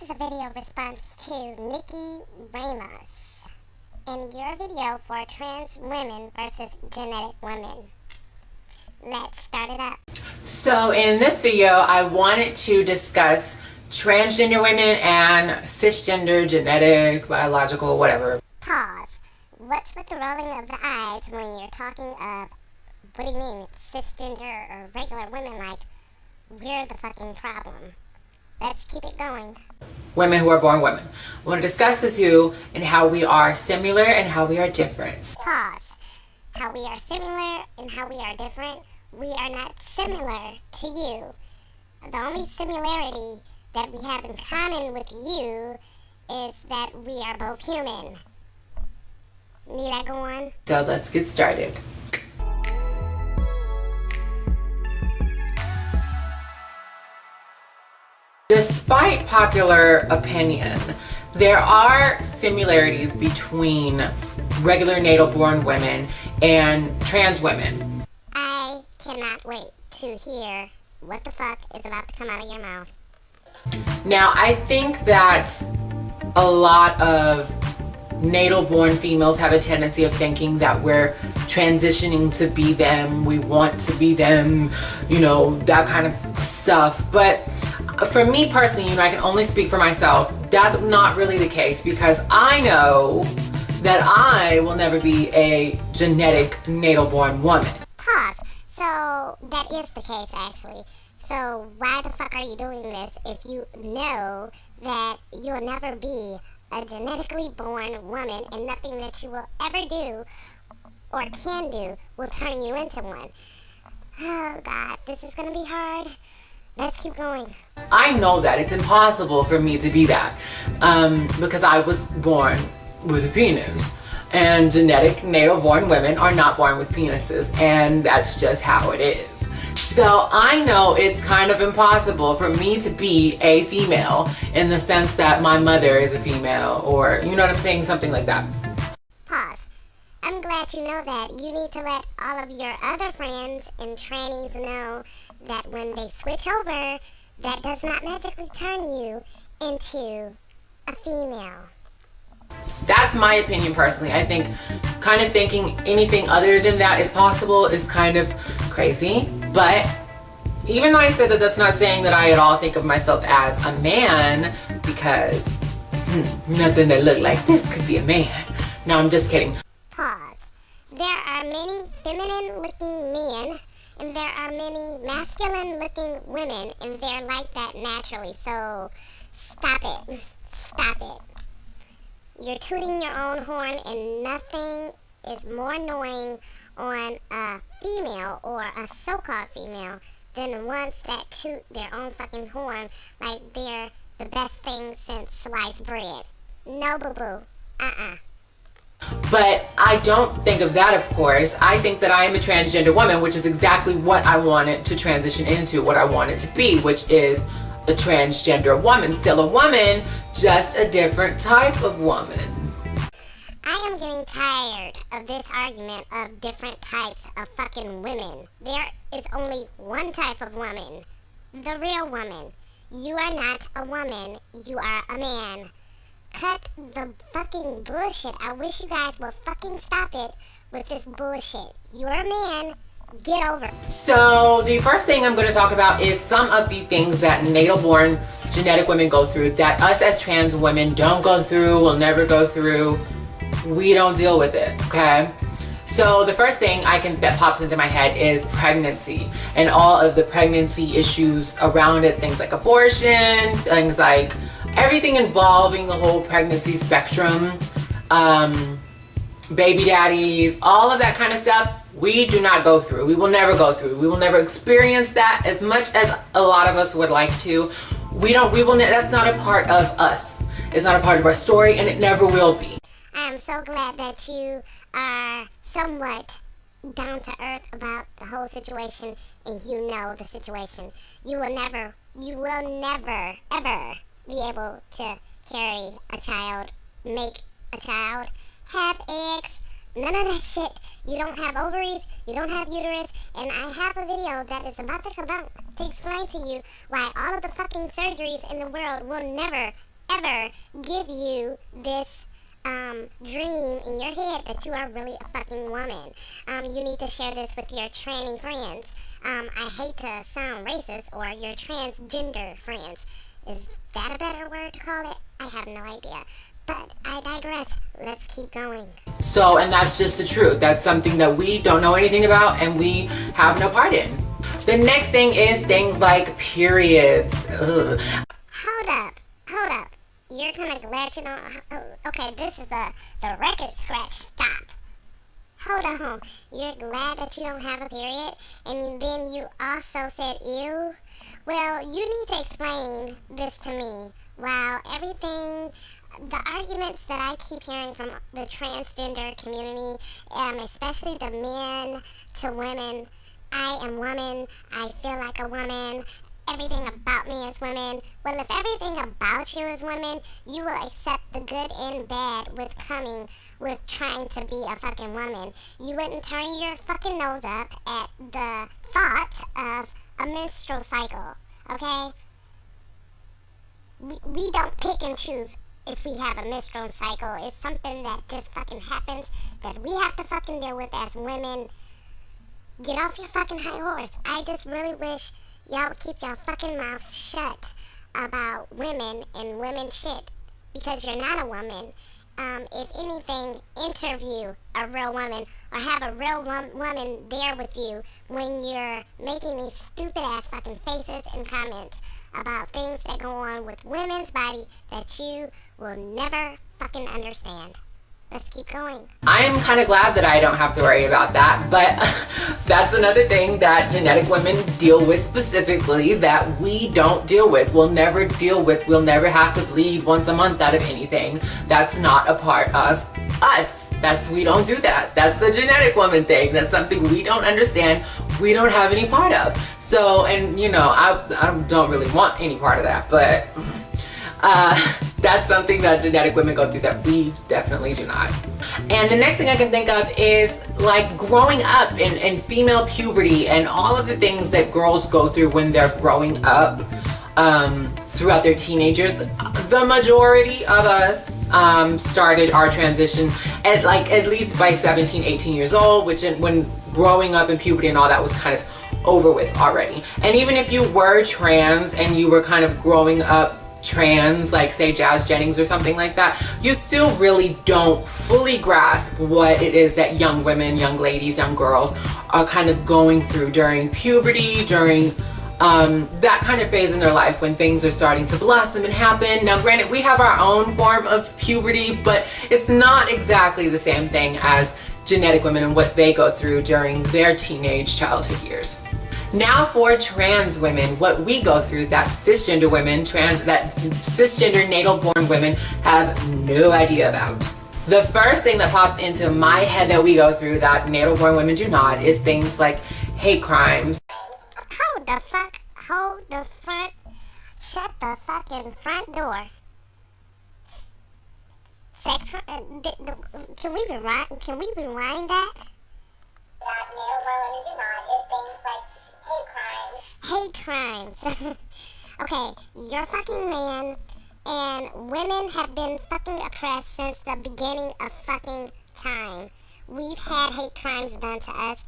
is a video response to Nicki Ramos in your video for trans women versus genetic women. Let's start it up. So in this video, I wanted to discuss transgender women and cisgender, genetic, biological, whatever. Pause. What's with the rolling of the eyes when you're talking of, what do you mean, cisgender or regular women? Like, we're the fucking problem. Let's keep it going. Women who are born women. I want to discuss the two and how we are similar and how we are different. Pause. How we are similar and how we are different. We are not similar to you. The only similarity that we have in common with you is that we are both human. Need I go on? So let's get started. Despite popular opinion, there are similarities between regular natal-born women and trans women. I cannot wait to hear what the fuck is about to come out of your mouth. Now, I think that a lot of natal-born females have a tendency of thinking that we're transitioning to be them, we want to be them, you know, that kind of stuff. But for me personally, I can only speak for myself. That's not really the case, because I know that I will never be a genetic natal-born woman. Pause. So that is the case, actually. So why the fuck are you doing this if you know that you'll never be a genetically born woman and nothing that you will ever do or can do will turn you into one? Oh God, this is gonna be hard. Let's keep going. I know that it's impossible for me to be that because I was born with a penis, and genetic natal-born women are not born with penises, and that's just how it is. So I know it's kind of impossible for me to be a female in the sense that my mother is a female, or you know what I'm saying, something like that. Pause. I'm glad you know that. You need to let all of your other friends and trannies know that when they switch over, that does not magically turn you into a female. That's my opinion personally. I think kind of thinking anything other than that is possible is kind of crazy. But even though I said that, that's not saying that I at all think of myself as a man, because nothing that looked like this could be a man. No, I'm just kidding. Pause. There are many feminine looking men and there are many masculine looking women, and they're like that naturally. So stop it. Stop it. You're tooting your own horn, and nothing is more annoying on a female or a so-called female than the ones that toot their own fucking horn like they're the best thing since sliced bread. No, boo-boo. But I don't think of that, of course. I think that I am a transgender woman, which is exactly what I wanted to transition into, what I wanted to be, which is a transgender woman. Still a woman, just a different type of woman. I am getting tired of this argument of different types of fucking women. There is only one type of woman. The real woman. You are not a woman. You are a man. Cut the fucking bullshit. I wish you guys would fucking stop it with this bullshit. You're a man. Get over it. So the first thing I'm going to talk about is some of the things that natal-born genetic women go through that us as trans women don't go through, will never go through. We don't deal with it, okay? So the first thing that pops into my head is pregnancy and all of the pregnancy issues around it. Things like abortion, things like everything involving the whole pregnancy spectrum, baby daddies, all of that kind of stuff. We do not go through. We will never go through. We will never experience that as much as a lot of us would like to. That's not a part of us. It's not a part of our story, and it never will be. I am so glad that you are somewhat down to earth about the whole situation, and you know the situation. You will never, ever be able to carry a child, make a child, have eggs, none of that shit. You don't have ovaries, you don't have uterus, and I have a video that is about to come out to explain to you why all of the fucking surgeries in the world will never, ever give you this dream in your head that you are really a fucking woman. You need to share this with your tranny friends. I hate to sound racist, or your transgender friends. Is that a better word to call it? I have no idea. But I digress. Let's keep going. So, and that's just the truth. That's something that we don't know anything about and we have no part in. The next thing is things like periods. Ugh. Hold up. You're kind of glad you don't. Okay, this is the record scratch. Stop. Hold on. You're glad that you don't have a period, and then you also said ew? Well, you need to explain this to me. Wow, everything, the arguments that I keep hearing from the transgender community, especially the men to women, I am woman, I feel like a woman, everything about me is women. Well, if everything about you is women, you will accept the good and bad with trying to be a fucking woman. You wouldn't turn your fucking nose up at the thought of a menstrual cycle, okay? We don't pick and choose if we have a menstrual cycle. It's something that just fucking happens that we have to fucking deal with as women. Get off your fucking high horse. I just really wish y'all would keep y'all fucking mouths shut about women and women shit, because you're not a woman. If anything, interview a real woman or have a real woman there with you when you're making these stupid ass fucking faces and comments about things that go on with women's body that you will never fucking understand. Let's keep going. I am kind of glad that I don't have to worry about that, but that's another thing that genetic women deal with specifically that we don't deal with. We'll never deal with. We'll never have to bleed once a month out of anything. That's not a part of us. We don't do that. That's a genetic woman thing. That's something we don't understand. We don't have any part of. So, and you know, I don't really want any part of that, but that's something that genetic women go through that we definitely do not. And the next thing I can think of is like growing up and female puberty and all of the things that girls go through when they're growing up throughout their teenagers. The majority of us started our transition at least by 17, 18 years old, which when growing up in puberty and all that was kind of over with already. And even if you were trans and you were kind of growing up trans, like say Jazz Jennings or something like that, you still really don't fully grasp what it is that young women, young ladies, young girls are kind of going through during puberty, during that kind of phase in their life when things are starting to blossom and happen. Now granted, we have our own form of puberty, but it's not exactly the same thing as genetic women and what they go through during their teenage childhood years. Now for trans women, what we go through that cisgender women, that cisgender natal born women have no idea about. The first thing that pops into my head that we go through that natal born women do not is things like hate crimes. Shut the fucking front door. Sex, can we rewind that? That natal born women do not is things like hate crimes. Okay, you're fucking man, and women have been fucking oppressed since the beginning of fucking time. We've had hate crimes done to us.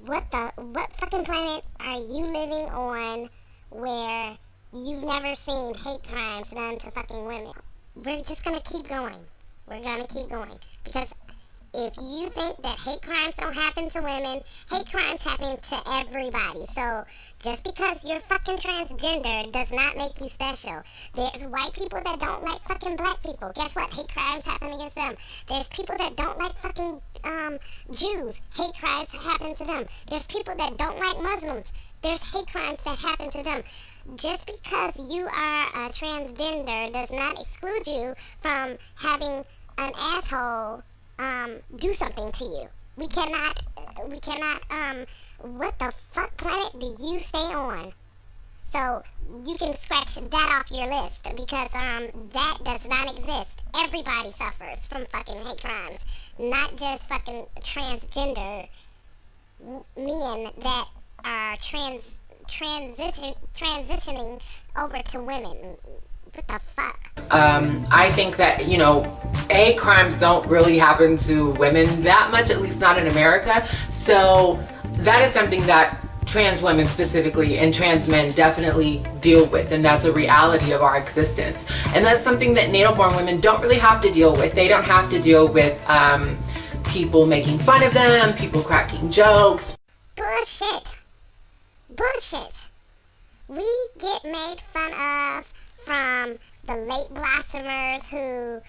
What fucking planet are you living on where you've never seen hate crimes done to fucking women? We're just gonna keep going. We're gonna keep going. Because if you think that hate crimes don't happen to women, hate crimes happen to everybody. So just because you're fucking transgender does not make you special. There's white people that don't like fucking black people. Guess what? Hate crimes happen against them. There's people that don't like fucking Jews. Hate crimes happen to them. There's people that don't like Muslims. There's hate crimes that happen to them. Just because you are a transgender does not exclude you from having an asshole do something to you. We cannot, what the fuck planet do you stay on? So, you can scratch that off your list, because, that does not exist. Everybody suffers from fucking hate crimes. Not just fucking transgender men that are transitioning over to women. What the fuck? I think that, crimes don't really happen to women that much, at least not in America. So that is something that trans women specifically and trans men definitely deal with, and that's a reality of our existence. And that's something that natal-born women don't really have to deal with. They don't have to deal with people making fun of them, people cracking jokes. Bullshit. We get made fun of from the late blossomers who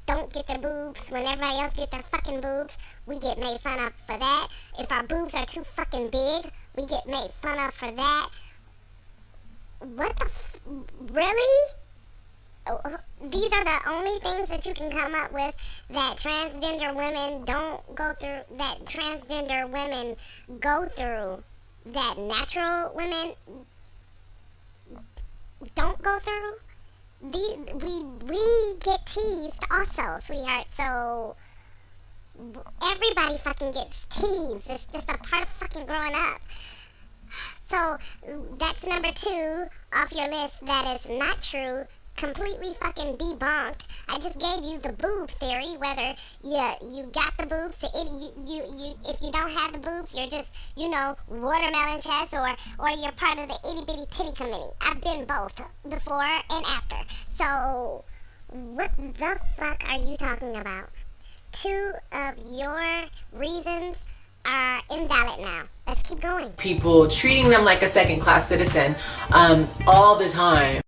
don't get their boobs when everybody else get their fucking boobs. We get made fun of for that. If our boobs are too fucking big, we get made fun of for that. What the really? These are the only things that you can come up with that transgender women don't go through, that transgender women go through, that natural women don't go through. We get teased also, sweetheart. So everybody fucking gets teased. It's just a part of fucking growing up. So that's number 2 off your list that is not true. Completely fucking debunked. I just gave you the boob theory. Whether you got the boobs, if you don't have the boobs, you're just watermelon chest, or you're part of the itty bitty titty committee. I've been both before and after. So what the fuck are you talking about? 2 of your reasons are invalid now. Let's keep going. People treating them like a second-class citizen all the time.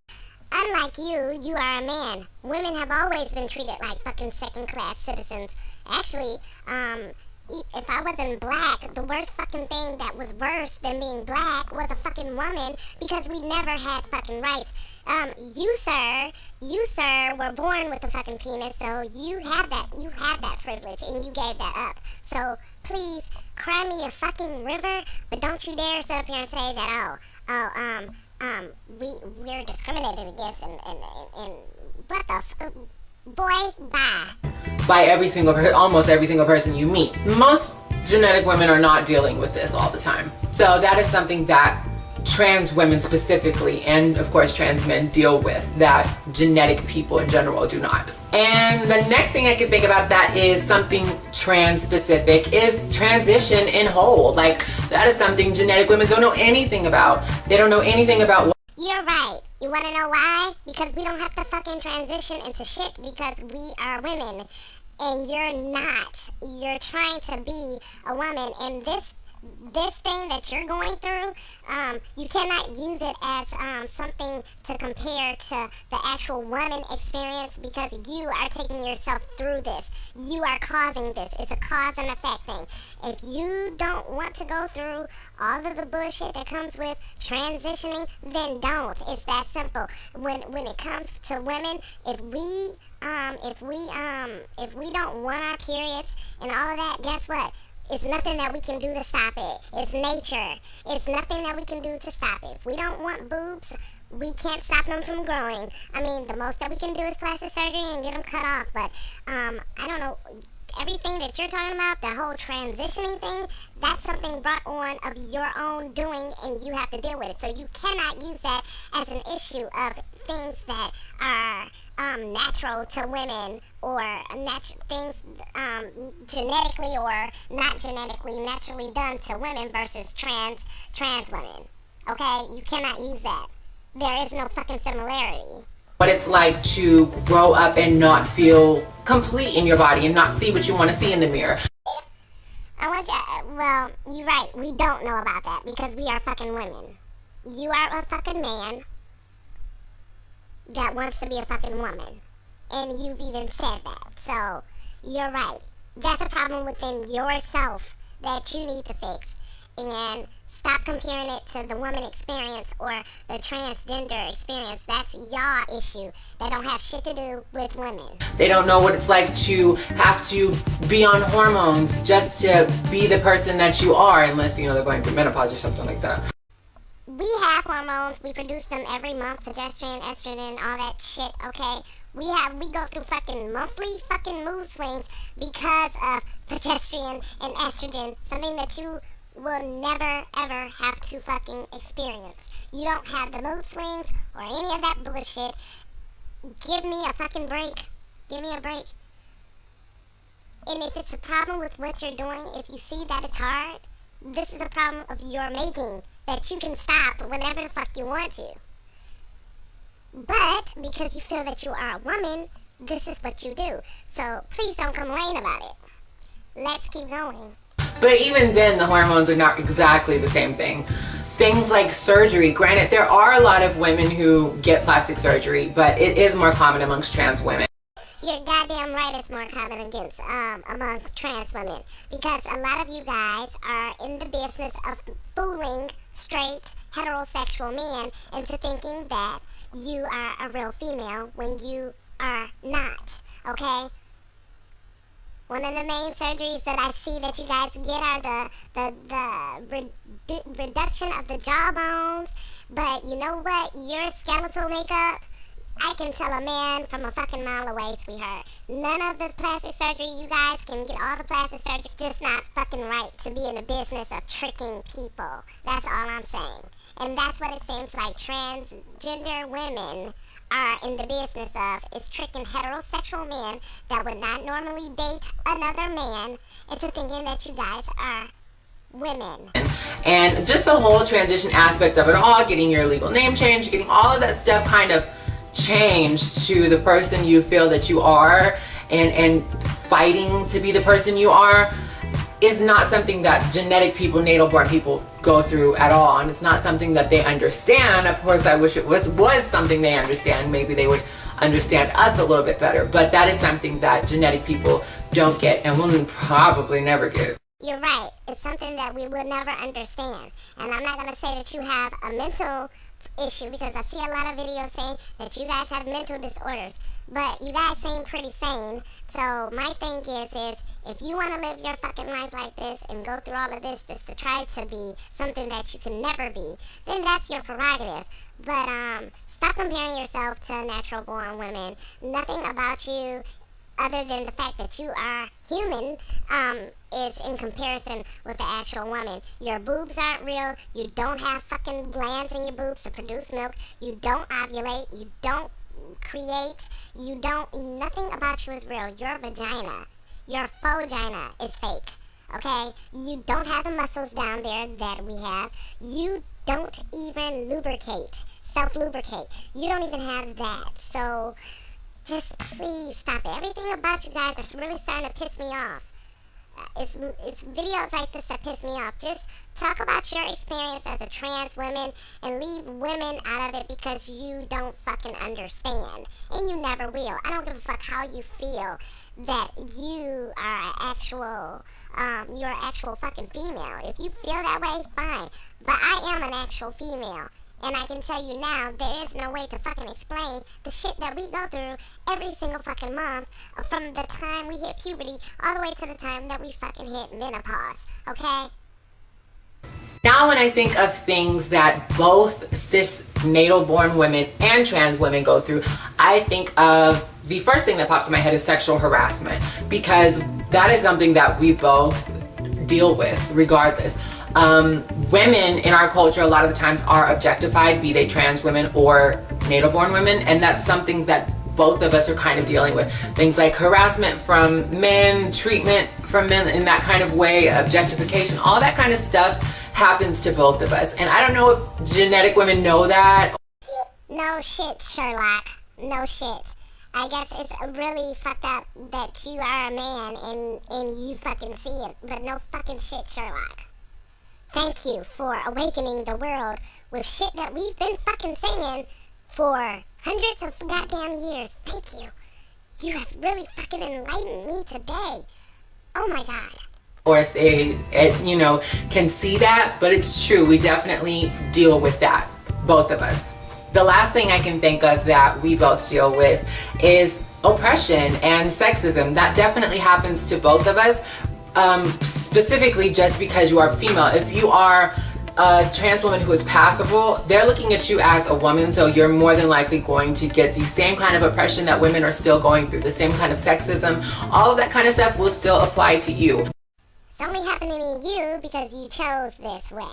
Unlike you are a man. Women have always been treated like fucking second-class citizens. Actually, if I wasn't black, the worst fucking thing that was worse than being black was a fucking woman, because we never had fucking rights. You sir, were born with a fucking penis, so you have that privilege, and you gave that up. So please, cry me a fucking river, but don't you dare sit up here and say that, we're discriminated against, and what the boy, bye. By almost every single person you meet. Most genetic women are not dealing with this all the time. So that is something that trans women specifically, and of course trans men, deal with, that genetic people in general do not. And the next thing I can think about that is something trans specific is transition in whole. Like, that is something genetic women don't know anything about. They don't know anything about what. You're right. You want to know why? Because we don't have to fucking transition into shit, because we are women and you're not. You're trying to be a woman, and this thing that you're going through, you cannot use it as something to compare to the actual woman experience, because you are taking yourself through this. You are causing this. It's a cause and effect thing. If you don't want to go through all of the bullshit that comes with transitioning, then don't. It's that simple. When it comes to women, if we don't want our periods and all of that, guess what? It's nothing that we can do to stop it. It's nature. It's nothing that we can do to stop it. If we don't want boobs, we can't stop them from growing. I mean, the most that we can do is plastic surgery and get them cut off. But I don't know. Everything that you're talking about, the whole transitioning thing, that's something brought on of your own doing, and you have to deal with it. So you cannot use that as an issue of things that are natural to women, or things genetically or not genetically naturally done to women versus trans women. Okay? You cannot use that. There is no fucking similarity. What it's like to grow up and not feel complete in your body and not see what you want to see in the mirror. Well, you're right. We don't know about that because we are fucking women. You are a fucking man that wants to be a fucking woman. And you've even said that. So, you're right. That's a problem within yourself that you need to fix. And stop comparing it to the woman experience or the transgender experience. That's y'all issue. That don't have shit to do with women. They don't know what it's like to have to be on hormones just to be the person that you are, unless, they're going through menopause or something like that. We have hormones. We produce them every month. Progesterone, estrogen, all that shit, okay? We go through fucking monthly fucking mood swings because of progesterone and estrogen. Something that you will never ever have to fucking experience. You don't have the mood swings or any of that bullshit Give me a fucking break. Give me a break. And if it's a problem with what you're doing, if you see that it's hard, this is a problem of your making that you can stop whenever the fuck you want to. But because you feel that you are a woman, this is what you do. So please don't complain about it. Let's keep going. But even then, the hormones are not exactly the same thing. Things like surgery, granted, there are a lot of women who get plastic surgery, but it is more common amongst trans women. You're goddamn right, it's more common among trans women, because a lot of you guys are in the business of fooling straight heterosexual men into thinking that you are a real female when you are not, okay? One of the main surgeries that I see that you guys get are the reduction of the jawbones. But you know what? Your skeletal makeup, I can tell a man from a fucking mile away, sweetheart. None of the plastic surgery, you guys can get all the plastic surgery. It's just not fucking right to be in the business of tricking people. That's all I'm saying. And that's what it seems like transgender women are in the business of, is tricking heterosexual men that would not normally date another man into thinking that you guys are women. And just the whole transition aspect of it all, getting your legal name changed, getting all of that stuff kind of changed to the person you feel that you are, and fighting to be the person you are, is not something that genetic people, natal born people go through at all, and it's not something that they understand. Of course, I wish it was something they understand. Maybe they would understand us a little bit better, but that is something that genetic people don't get and will probably never get. You're right. It's something that we will never understand. And I'm not going to say that you have a mental issue, because I see a lot of videos saying that you guys have mental disorders. But you guys seem pretty sane. So my thing is if you want to live your fucking life like this and go through all of this just to try to be something that you can never be, then that's your prerogative. But stop comparing yourself to natural born women. Nothing about you other than the fact that you are human is in comparison with the actual woman. Your boobs aren't real. You don't have fucking glands in your boobs to produce milk. You don't ovulate. You don't create. You don't, nothing about you is real. Your vagina, your vagina is fake, okay? You don't have the muscles down there that we have. You don't even lubricate, self-lubricate. You don't even have that. So just please stop it. Everything about you guys is really starting to piss me off. It's videos like this that piss me off. Just talk about your experience as a trans woman and leave women out of it, because you don't fucking understand. And you never will. I don't give a fuck how you feel that you are you're an actual fucking female. If you feel that way, fine. But I am an actual female. And I can tell you now, there is no way to fucking explain the shit that we go through every single fucking month, from the time we hit puberty all the way to the time that we fucking hit menopause, okay? Now when I think of things that both cis natal born women and trans women go through, I think of, the first thing that pops in my head is sexual harassment, because that is something that we both deal with regardless. Women in our culture a lot of the times are objectified, be they trans women or natal born women, and that's something that both of us are kind of dealing with. Things like harassment from men, treatment from men in that kind of way, objectification, all that kind of stuff happens to both of us. And I don't know if genetic women know that. No shit, Sherlock. No shit. I guess it's really fucked up that you are a man and you fucking see it, but no fucking shit, Sherlock. Thank you for awakening the world with shit that we've been fucking saying for hundreds of goddamn years. Thank you. You have really fucking enlightened me today. Oh my god. Or if they, can see that, but it's true. We definitely deal with that, both of us. The last thing I can think of that we both deal with is oppression and sexism. That definitely happens to both of us. Specifically just because you are female. If you are a trans woman who is passable, they're looking at you as a woman, so you're more than likely going to get the same kind of oppression that women are still going through, the same kind of sexism. All of that kind of stuff will still apply to you. It's only happening to you because you chose this way.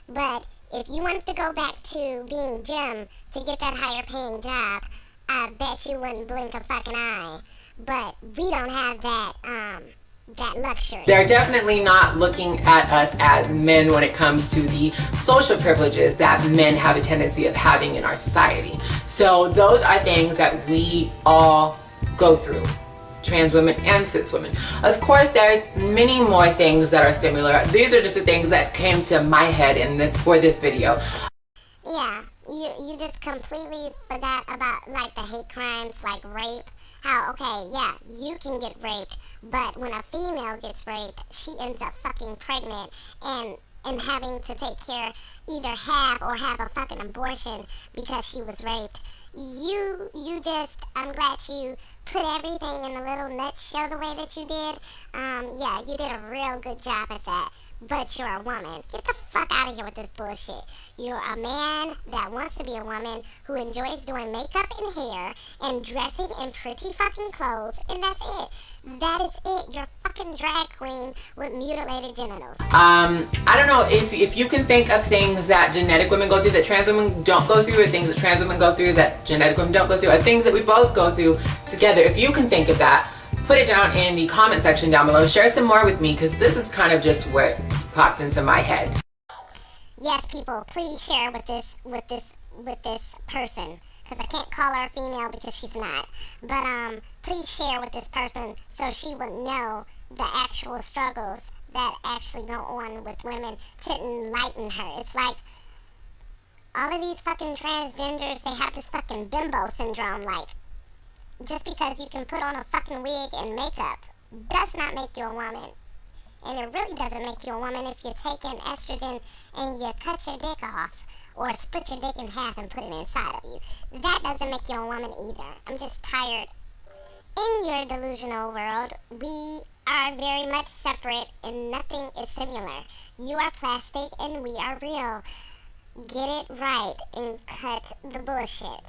But if you wanted to go back to being Jim to get that higher paying job, I bet you wouldn't blink a fucking eye. But we don't have that luxury. They're definitely not looking at us as men when it comes to the social privileges that men have a tendency of having in our society. So those are things that we all go through, trans women and cis women. Of course, there's many more things that are similar. These are just the things that came to my head for this video. Yeah, you just completely forgot about like the hate crimes, like rape. How, okay, yeah, you can get raped, but when a female gets raped, she ends up fucking pregnant and having to take care, either have a fucking abortion because she was raped. I'm glad you put everything in a little nutshell the way that you did. Yeah, you did a real good job at that. But you're a woman. Get the fuck out of here with this bullshit. You're a man that wants to be a woman who enjoys doing makeup and hair and dressing in pretty fucking clothes, and that's it. That is it. You're a fucking drag queen with mutilated genitals. I don't know if you can think of things that genetic women go through that trans women don't go through, or things that trans women go through that genetic women don't go through, or things that we both go through together. If you can think of that, put it down in the comment section down below. Share some more with me, because this is kind of just what popped into my head. Yes, people, please share with this person, because I can't call her a female because she's not. But please share with this person so she would know the actual struggles that actually go on with women to enlighten her. It's like all of these fucking transgenders, they have this fucking bimbo syndrome. Like, just because you can put on a fucking wig and makeup does not make you a woman. And it really doesn't make you a woman if you take an estrogen and you cut your dick off, or split your dick in half and put it inside of you. That doesn't make you a woman either. I'm just tired. In your delusional world, we are very much separate and nothing is similar. You are plastic and we are real. Get it right and cut the bullshit.